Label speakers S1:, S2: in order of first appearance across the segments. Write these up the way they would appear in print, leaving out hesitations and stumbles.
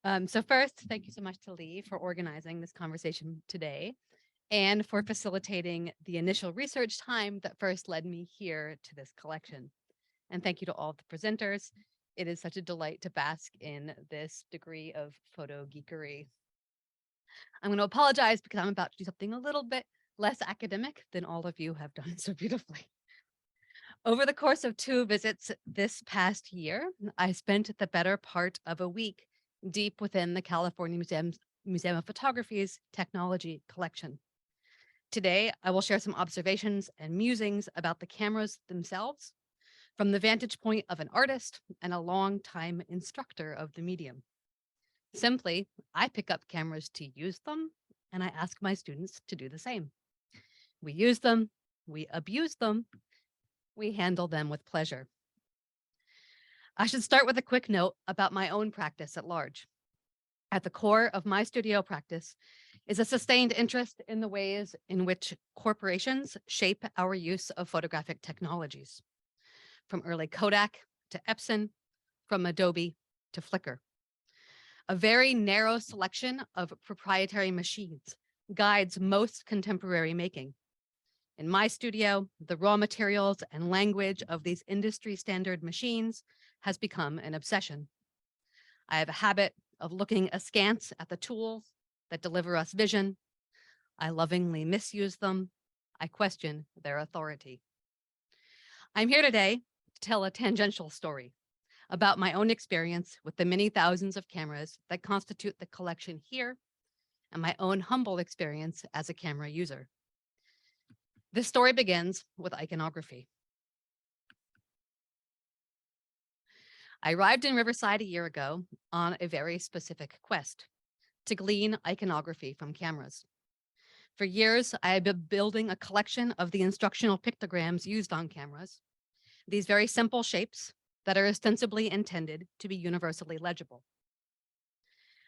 S1: So first, thank you so much to Lee for organizing this conversation today and for facilitating the initial research time that first led me here to this collection. And thank you to all of the presenters. It is such a delight to bask in this degree of photo geekery. I'm going to apologize because I'm about to do something a little bit less academic than all of you have done so beautifully. Over the course of 2 visits this past year, I spent the better part of a week deep within the California Museum of Photography's technology collection. Today, I will share some observations and musings about the cameras themselves from the vantage point of an artist and a longtime instructor of the medium. Simply, I pick up cameras to use them, and I ask my students to do the same. We use them, we abuse them, we handle them with pleasure. I should start with a quick note about my own practice at large. At the core of my studio practice is a sustained interest in the ways in which corporations shape our use of photographic technologies, from early Kodak to Epson, from Adobe to Flickr. A very narrow selection of proprietary machines guides most contemporary making. In my studio, the raw materials and language of these industry standard machines has become an obsession. I have a habit of looking askance at the tools that deliver us vision. I lovingly misuse them. I question their authority. I'm here today to tell a tangential story about my own experience with the many thousands of cameras that constitute the collection here and my own humble experience as a camera user. This story begins with iconography. I arrived in Riverside a year ago on a very specific quest to glean iconography from cameras. For years, I had been building a collection of the instructional pictograms used on cameras, these very simple shapes that are ostensibly intended to be universally legible.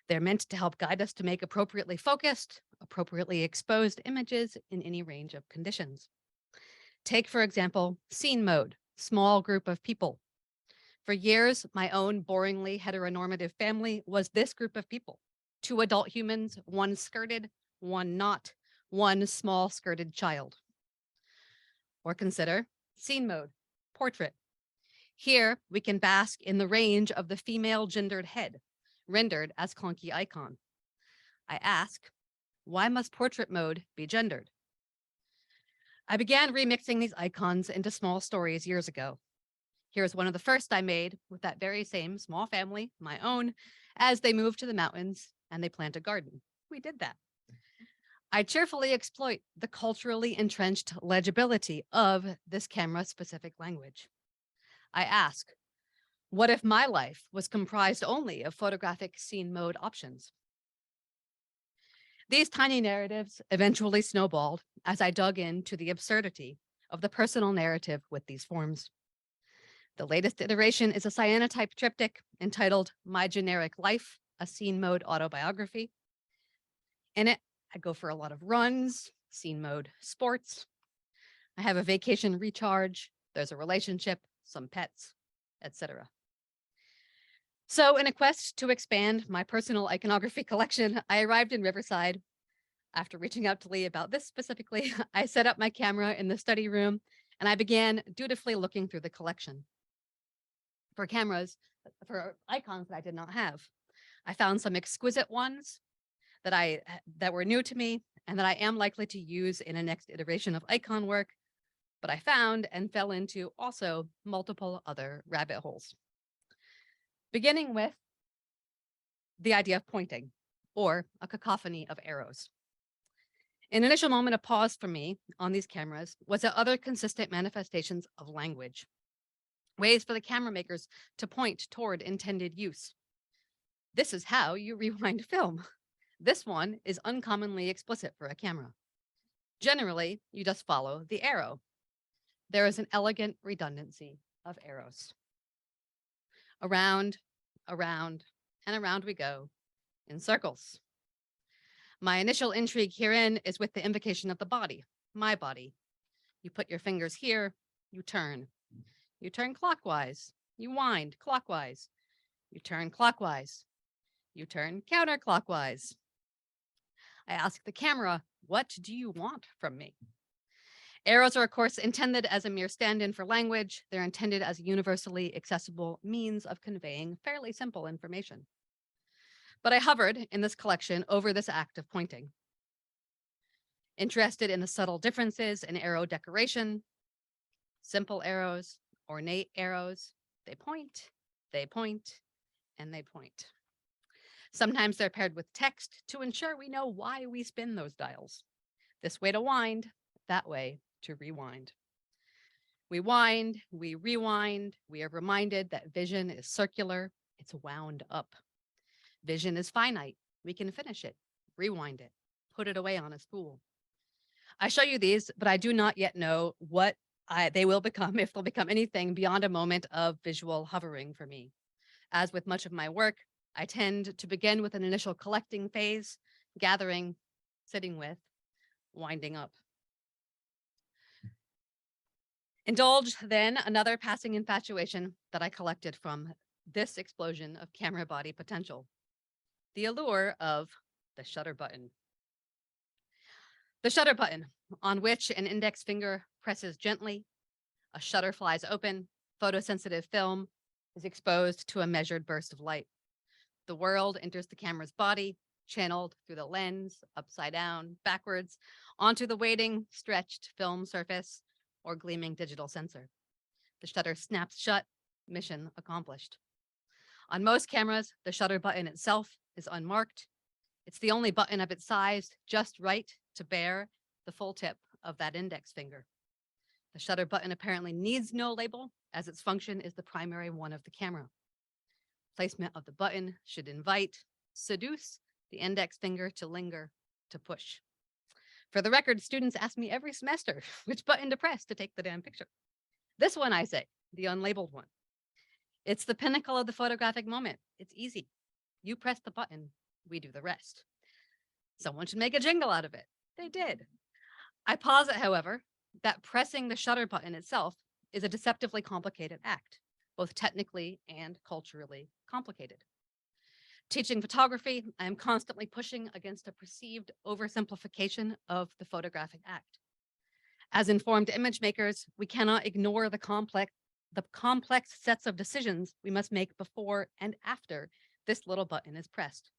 S1: They're meant to help guide us to make appropriately focused, appropriately exposed images in any range of conditions. Take, for example, scene mode, small group of people. For years, my own boringly heteronormative family was this group of people: 2 adult humans, 1 skirted, 1 not, 1 small skirted child. Or consider scene mode, portrait. Here, we can bask in the range of the female gendered head, rendered as clunky icon. I ask, why must portrait mode be gendered? I began remixing these icons into small stories years ago. Here's one of the first I made with that very same small family, my own, as they moved to the mountains and they plant a garden. We did that. I cheerfully exploit the culturally entrenched legibility of this camera-specific language. I ask, what if my life was comprised only of photographic scene mode options? These tiny narratives eventually snowballed as I dug into the absurdity of the personal narrative with these forms. The latest iteration is a cyanotype triptych entitled My Generic Life, a Scene Mode Autobiography. In it, I go for a lot of runs, scene mode sports. I have a vacation recharge, there's a relationship, some pets, etc. So in a quest to expand my personal iconography collection, I arrived in Riverside. After reaching out to Lee about this specifically, I set up my camera in the study room and I began dutifully looking through the collection for for icons that I did not have. I found some exquisite ones that were new to me and that I am likely to use in a next iteration of icon work, but I found and fell into also multiple other rabbit holes. Beginning with the idea of pointing, or a cacophony of arrows. An initial moment of pause for me on these cameras was at other consistent manifestations of language, ways for the camera makers to point toward intended use. This is how you rewind film. This one is uncommonly explicit for a camera. Generally, you just follow the arrow. There is an elegant redundancy of arrows. Around, around, and around we go in circles. My initial intrigue herein is with the invocation of the body, my body. You put your fingers here, you turn. You turn clockwise, you wind clockwise. You turn clockwise, You turn counterclockwise. I ask the camera, what do you want from me? Arrows are, of course, intended as a mere stand-in for language. They're intended as a universally accessible means of conveying fairly simple information. But I hovered in this collection over this act of pointing. Interested in the subtle differences in arrow decoration, simple arrows, ornate arrows, they point, and they point. Sometimes they're paired with text to ensure we know why we spin those dials. This way to wind, that way to rewind. We wind, we rewind, we are reminded that vision is circular, it's wound up. Vision is finite, we can finish it, rewind it, put it away on a spool. I show you these, but I do not yet know what they will become, if they'll become anything beyond a moment of visual hovering for me. As with much of my work, I tend to begin with an initial collecting phase, gathering, sitting with, winding up. Indulge then another passing infatuation that I collected from this explosion of camera body potential. The allure of the shutter button. The shutter button, on which an index finger presses gently, a shutter flies open, photosensitive film is exposed to a measured burst of light. The world enters the camera's body, channeled through the lens, upside down, backwards, onto the waiting, stretched film surface or gleaming digital sensor. The shutter snaps shut, mission accomplished. On most cameras, the shutter button itself is unmarked. It's the only button of its size just right to bear the full tip of that index finger. The shutter button apparently needs no label, as its function is the primary one of the camera. Placement of the button should invite, seduce the index finger to linger, to push. For the record, students ask me every semester which button to press to take the damn picture. This one, I say, the unlabeled one. It's the pinnacle of the photographic moment. It's easy. You press the button, we do the rest. Someone should make a jingle out of it. They did. I posit, however, that pressing the shutter button itself is a deceptively complicated act, both technically and culturally complicated. Teaching photography, I am constantly pushing against a perceived oversimplification of the photographic act. As informed image makers, we cannot ignore the complex sets of decisions we must make before and after this little button is pressed.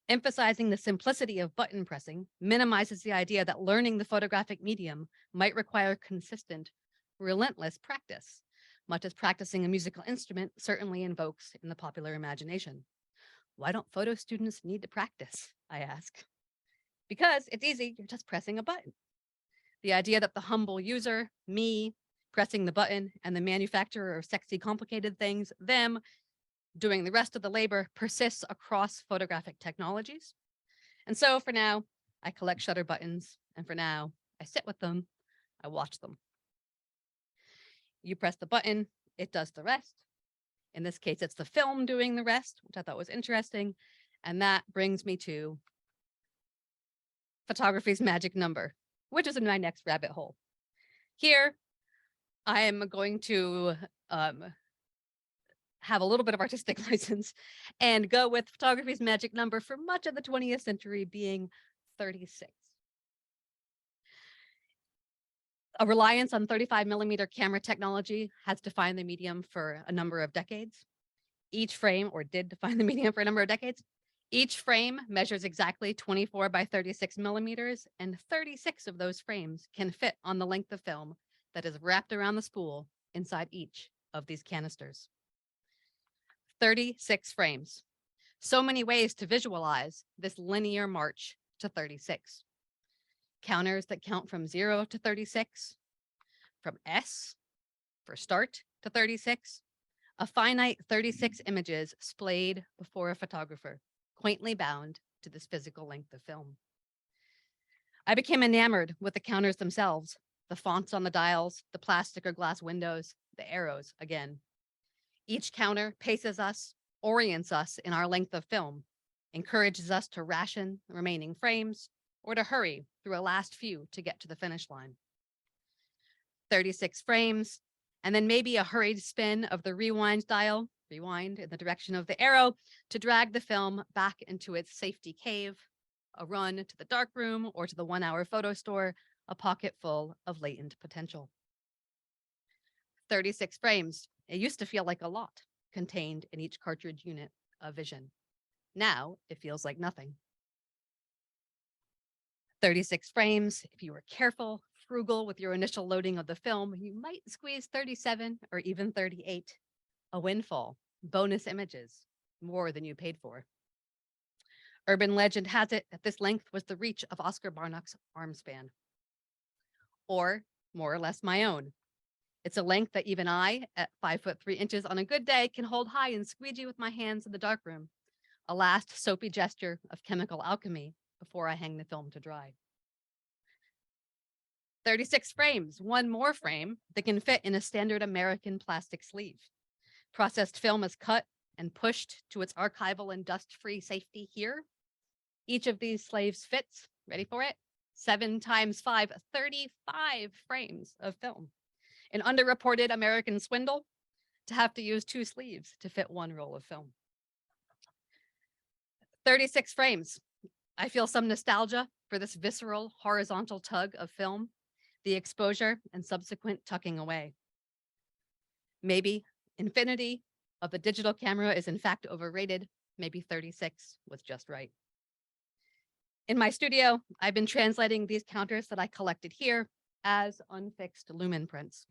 S1: Emphasizing the simplicity of button pressing minimizes the idea that learning the photographic medium might require consistent, relentless practice, much as practicing a musical instrument certainly invokes in the popular imagination. Why don't photo students need to practice, I ask? Because it's easy, you're just pressing a button. The idea that the humble user, me, pressing the button, and the manufacturer of sexy, complicated things, them, doing the rest of the labor, persists across photographic technologies. And so for now, I collect shutter buttons, and for now, I sit with them, I watch them. You press the button, it does the rest. In this case, it's the film doing the rest, which I thought was interesting. And that brings me to photography's magic number, which is in my next rabbit hole. Here, I am going to have a little bit of artistic license and go with photography's magic number for much of the 20th century being 36. A reliance on 35mm camera technology has defined the medium for a number of decades. Each frame, or did define the medium for a number of decades, each frame measures exactly 24 by 36 millimeters, and 36 of those frames can fit on the length of film that is wrapped around the spool inside each of these canisters. 36 frames. So many ways to visualize this linear march to 36. Counters that count from 0 to 36, from S for start to 36, a finite 36 images splayed before a photographer, quaintly bound to this physical length of film. I became enamored with the counters themselves, the fonts on the dials, the plastic or glass windows, the arrows again. Each counter paces us, orients us in our length of film, encourages us to ration the remaining frames or to hurry through a last few to get to the finish line. 36 frames, and then maybe a hurried spin of the rewind dial rewind in the direction of the arrow to drag the film back into its safety cave, a run to the darkroom or to the 1-hour photo store, a pocket full of latent potential. 36 frames. It used to feel like a lot contained in each cartridge unit of vision. Now it feels like nothing. 36 frames. If you were careful, frugal with your initial loading of the film, you might squeeze 37 or even 38. A windfall, bonus images, more than you paid for. Urban legend has it that this length was the reach of Oscar Barnock's arm span. Or more or less my own. It's a length that even I, at 5'3" on a good day, can hold high and squeegee with my hands in the darkroom. A last soapy gesture of chemical alchemy before I hang the film to dry. 36 frames, one more frame that can fit in a standard American plastic sleeve. Processed film is cut and pushed to its archival and dust-free safety here. Each of these sleeves fits, ready for it? 7 times 5, 35 frames of film. An underreported American swindle to have to use 2 sleeves to fit 1 roll of film. 36 frames. I feel some nostalgia for this visceral, horizontal tug of film, the exposure and subsequent tucking away. Maybe infinity of the digital camera is in fact overrated. Maybe 36 was just right. In my studio, I've been translating these counters that I collected here as unfixed lumen prints.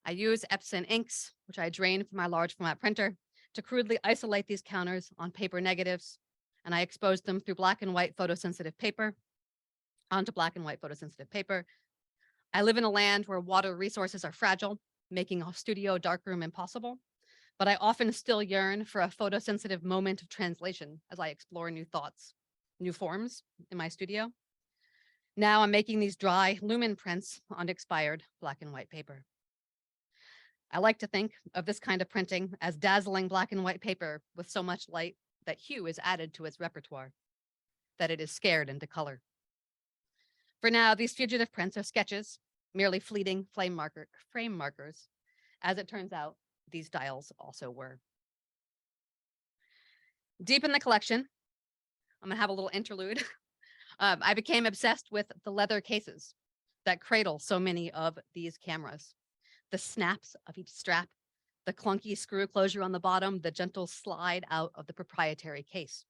S1: I use Epson inks, which I drain from my large format printer, to crudely isolate these counters on paper negatives, and I expose them through black and white photosensitive paper onto black and white photosensitive paper. I live in a land where water resources are fragile, making a studio darkroom impossible, but I often still yearn for a photosensitive moment of translation as I explore new thoughts, new forms in my studio. Now I'm making these dry lumen prints on expired black and white paper. I like to think of this kind of printing as dazzling black and white paper with so much light that hue is added to its repertoire, that it is scared into color. For now, these fugitive prints are sketches, merely fleeting frame markers. As it turns out, these dials also were. Deep in the collection, I'm gonna have a little interlude. I became obsessed with the leather cases that cradle so many of these cameras. The snaps of each strap, the clunky screw closure on the bottom, the gentle slide out of the proprietary case.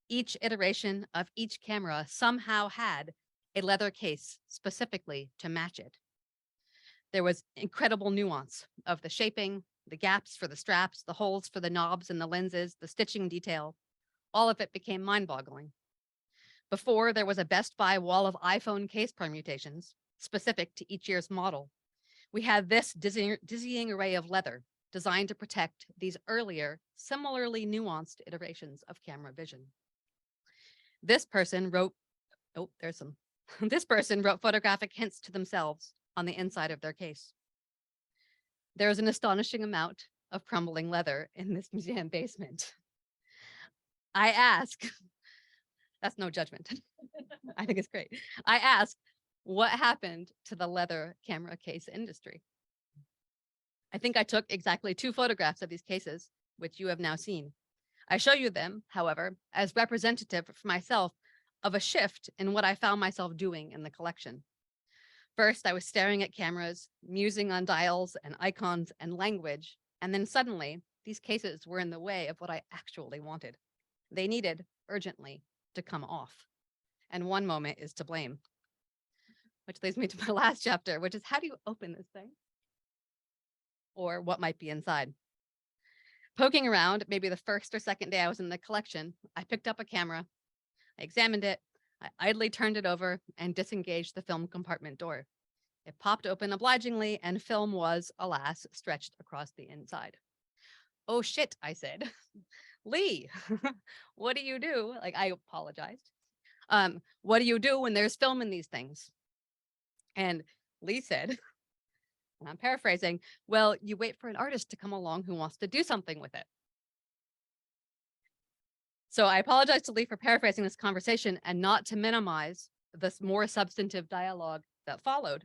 S1: Each iteration of each camera somehow had a leather case specifically to match it. There was incredible nuance of the shaping, the gaps for the straps, the holes for the knobs and the lenses, the stitching detail. All of it became mind-boggling. Before, there was a Best Buy wall of iPhone case permutations specific to each year's model. We had this dizzying array of leather designed to protect these earlier, similarly nuanced iterations of camera vision. This person wrote photographic hints to themselves on the inside of their case. There is an astonishing amount of crumbling leather in this museum basement. I ask, that's no judgment. I think it's great. I ask, what happened to the leather camera case industry? I think I took exactly 2 photographs of these cases, which you have now seen. I show you them, however, as representative for myself of a shift in what I found myself doing in the collection. First, I was staring at cameras, musing on dials and icons and language, and then suddenly, these cases were in the way of what I actually wanted. They needed, urgently, to come off. And one moment is to blame. Which leads me to my last chapter, which is how do you open this thing? Or what might be inside? Poking around, maybe the first or second day I was in the collection, I picked up a camera, I examined it, I idly turned it over and disengaged the film compartment door. It popped open obligingly and film was, alas, stretched across the inside. Oh shit, I said. Lee, what do you do? Like, I apologized. What do you do when there's film in these things? And Lee said, and I'm paraphrasing, well, you wait for an artist to come along who wants to do something with it. So I apologize to Lee for paraphrasing this conversation and not to minimize this more substantive dialogue that followed.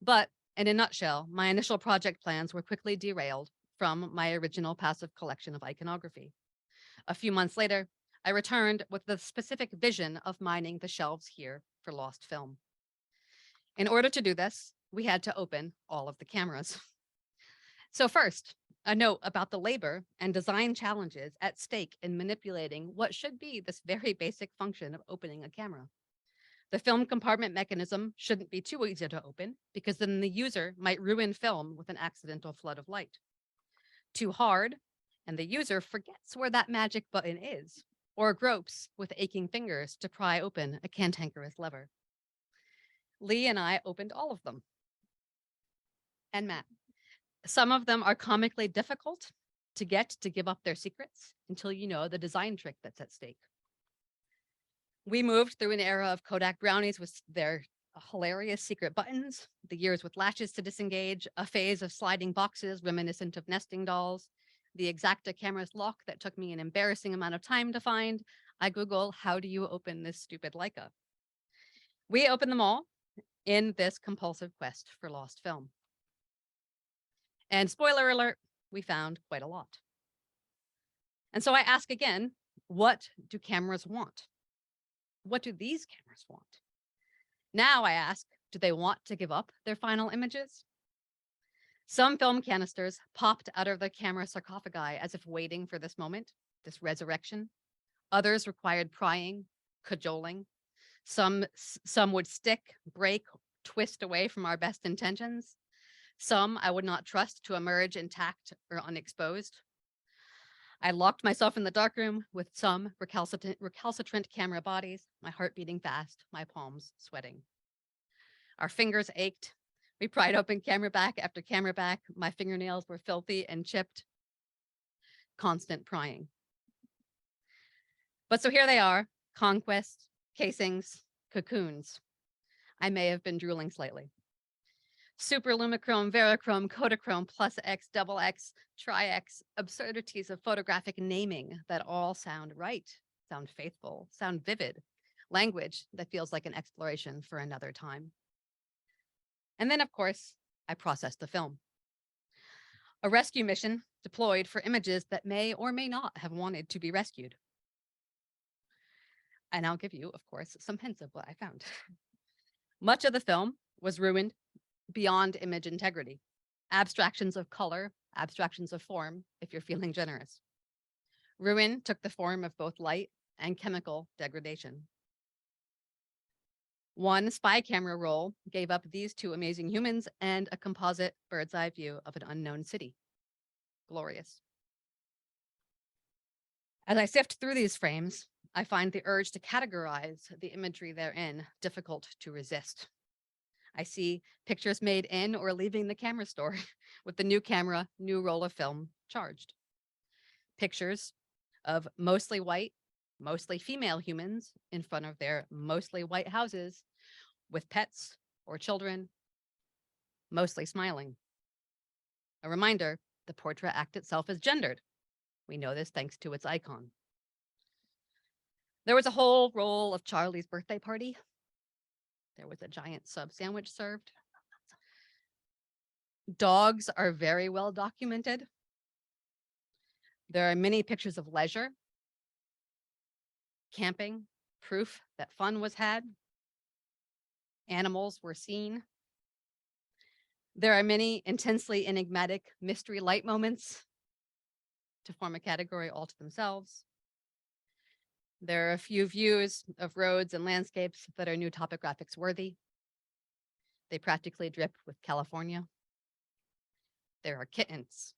S1: But in a nutshell, my initial project plans were quickly derailed from my original passive collection of iconography. A few months later, I returned with the specific vision of mining the shelves here for lost film. In order to do this, we had to open all of the cameras. So first, a note about the labor and design challenges at stake in manipulating what should be this very basic function of opening a camera. The film compartment mechanism shouldn't be too easy to open because then the user might ruin film with an accidental flood of light. Too hard, and the user forgets where that magic button is or gropes with aching fingers to pry open a cantankerous lever. Lee and I opened all of them. And Matt. Some of them are comically difficult to get to give up their secrets until you know the design trick that's at stake. We moved through an era of Kodak brownies with their hilarious secret buttons, the years with latches to disengage, a phase of sliding boxes reminiscent of nesting dolls, the Exacta camera's lock that took me an embarrassing amount of time to find. I Google, how do you open this stupid Leica? We opened them all in this compulsive quest for lost film. And spoiler alert, we found quite a lot. And so I ask again, what do cameras want? What do these cameras want? Now I ask, do they want to give up their final images? Some film canisters popped out of the camera sarcophagi as if waiting for this moment, this resurrection. Others required prying, cajoling. Some would stick, break, twist away from our best intentions. Some I would not trust to emerge intact or unexposed. I locked myself in the darkroom with some recalcitrant camera bodies, my heart beating fast, my palms sweating. Our fingers ached. We pried open camera back after camera back. My fingernails were filthy and chipped. Constant prying. But so here they are, conquests, casings, cocoons. I may have been drooling slightly. Super Lumichrome, Verichrome, Kodachrome, Plus X, Double X, Tri-X, absurdities of photographic naming that all sound right, sound faithful, sound vivid, language that feels like an exploration for another time. And then, of course, I processed the film. A rescue mission deployed for images that may or may not have wanted to be rescued. And I'll give you, of course, some hints of what I found. Much of the film was ruined beyond image integrity. Abstractions of color, abstractions of form, if you're feeling generous. Ruin took the form of both light and chemical degradation. One spy camera roll gave up these two amazing humans and a composite bird's eye view of an unknown city. Glorious. As I sift through these frames, I find the urge to categorize the imagery therein difficult to resist. I see pictures made in or leaving the camera store with the new camera, new roll of film charged. Pictures of mostly white, mostly female humans in front of their mostly white houses with pets or children, mostly smiling. A reminder, the portrait act itself is gendered. We know this thanks to its icon. There was a whole roll of Charlie's birthday party. There was a giant sub sandwich served. Dogs are very well documented. There are many pictures of leisure, camping, proof that fun was had. Animals were seen. There are many intensely enigmatic mystery light moments to form a category all to themselves. There are a few views of roads and landscapes that are new topographics worthy. They practically drip with California. There are kittens.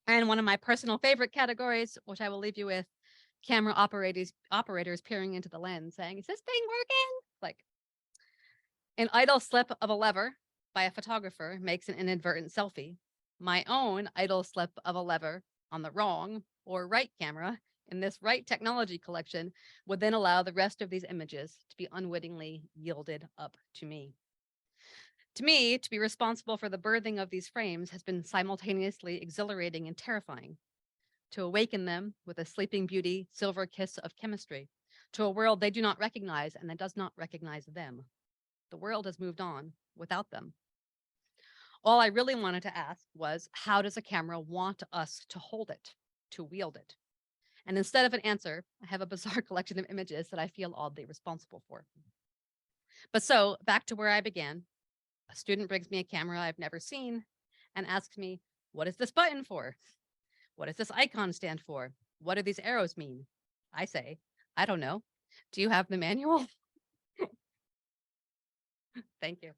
S1: And one of my personal favorite categories, which I will leave you with, camera operators peering into the lens saying, is this thing working? Like, an idle slip of a lever by a photographer makes an inadvertent selfie. My own idle slip of a lever on the wrong or right camera in this right technology collection would then allow the rest of these images to be unwittingly yielded up to me. To me, to be responsible for the birthing of these frames has been simultaneously exhilarating and terrifying. To awaken them with a sleeping beauty, silver kiss of chemistry, to a world they do not recognize and that does not recognize them. The world has moved on without them. All I really wanted to ask was, how does a camera want us to hold it, to wield it? And instead of an answer, I have a bizarre collection of images that I feel oddly responsible for. But so back to where I began. A student brings me a camera I've never seen and asks me, what is this button for? What does this icon stand for? What do these arrows mean? I say, I don't know. Do you have the manual? Thank you.